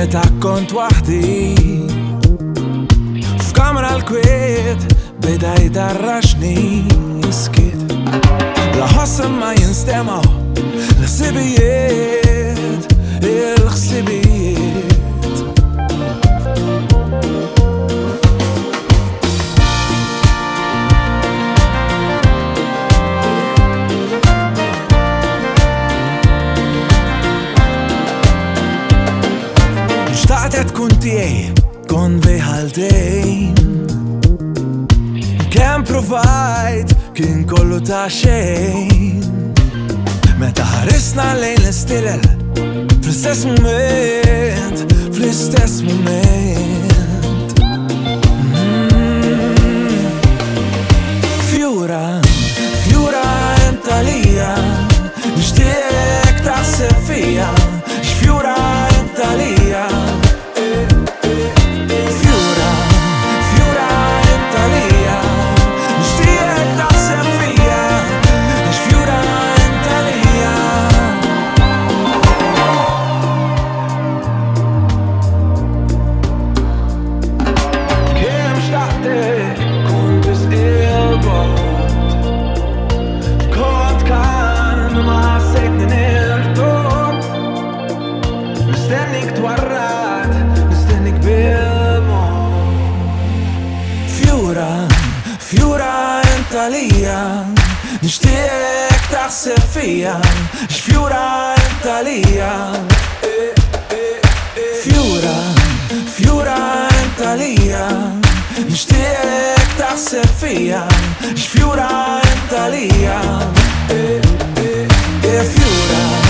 meta kont waħdi f'kamra l-kwiet beda jitarraxni jiskit la ħossam ma jinstemaw l-ħsibijiet il-ħsibijiet Xtaqtet tkun tiegħi kon biħaldejn Kemm provajt kien kollu ta' xejn Meta ħarisna lejn l-istirel fl-istess moment fl-istess moment Fjura, fjura enta lija nixtieq taħseb fija x'fjura enta lija Fjura enta lija nixtieq taħseb fija x'fjura enta lija Fjura, fjura enta lija nixtieq taħseb fija x'fjura enta lija Fjura